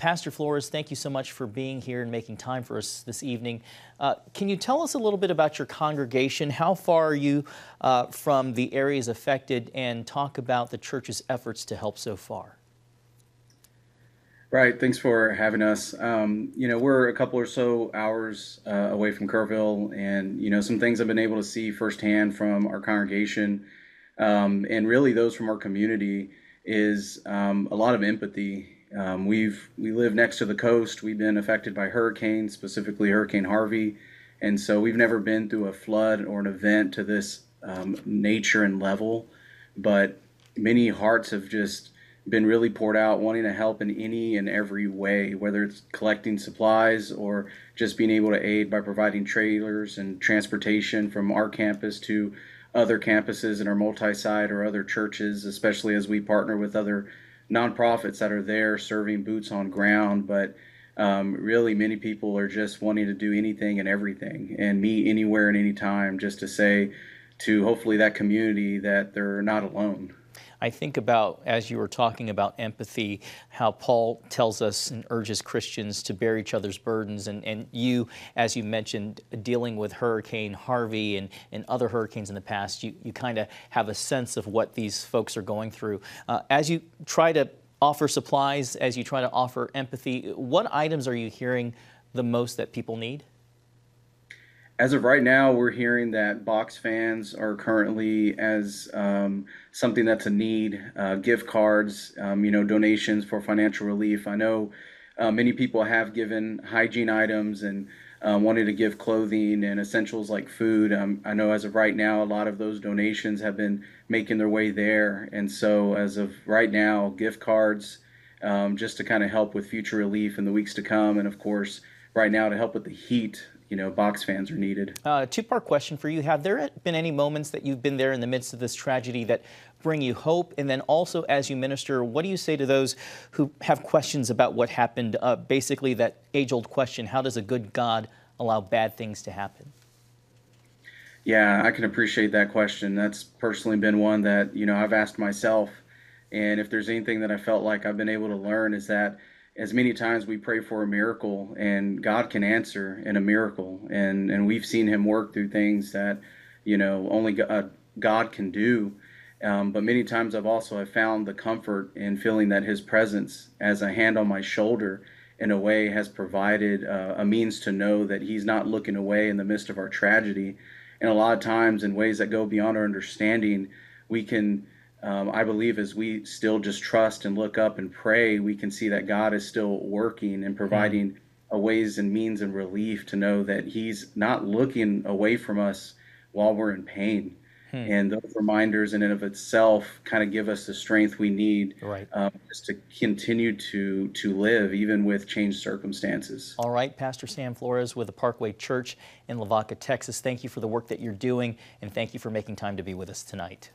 Pastor Flores, thank you so much for being here and making time for us this evening. Can you tell us a little bit about your congregation? How far are you from the areas affected, and talk about the church's efforts to help so far? Right. Thanks for having us. We're a couple or so hours away from Kerrville, and some things I've been able to see firsthand from our congregation, and really those from our community is a lot of empathy. We live next to the coast. We've been affected by hurricanes, specifically Hurricane Harvey, and so we've never been through a flood or an event to this nature and level, but many hearts have just been really poured out, wanting to help in any and every way, whether it's collecting supplies or just being able to aid by providing trailers and transportation from our campus to other campuses in our multi-site or other churches, especially as we partner with other nonprofits that are there serving boots on ground. But really, many people are just wanting to do anything and everything and meet anywhere and anytime, just to say to hopefully that community that they're not alone. I think about, as you were talking about empathy, how Paul tells us and urges Christians to bear each other's burdens. And you, as you mentioned, dealing with Hurricane Harvey and other hurricanes in the past, you kind of have a sense of what these folks are going through. As you try to offer supplies, as you try to offer empathy, what items are you hearing the most that people need? As of right now, we're hearing that box fans are currently as something that's a need, gift cards, donations for financial relief. I know many people have given hygiene items and wanted to give clothing and essentials like food. I know as of right now, a lot of those donations have been making their way there. And so as of right now, gift cards, just to kind of help with future relief in the weeks to come. And of course, right now to help with the heat. Box fans are needed. Two-part question for you. Have there been any moments that you've been there in the midst of this tragedy that bring you hope? And then also, as you minister, what do you say to those who have questions about what happened? Basically, that age-old question, how does a good God allow bad things to happen? Yeah, I can appreciate that question. That's personally been one that, I've asked myself. And if there's anything that I felt like I've been able to learn is that as many times we pray for a miracle and God can answer in a miracle. And we've seen him work through things that, only God can do. But many times I've found the comfort in feeling that his presence as a hand on my shoulder in a way has provided a means to know that he's not looking away in the midst of our tragedy. And a lot of times in ways that go beyond our understanding, we can I believe as we still just trust and look up and pray, we can see that God is still working and providing ways and means and relief to know that he's not looking away from us while we're in pain. And those reminders in and of itself kind of give us the strength we need Right. just to continue to live even with changed circumstances. All right, Pastor Sam Flores with the Parkway Church in Lavaca, Texas. Thank you for the work that you're doing, and thank you for making time to be with us tonight.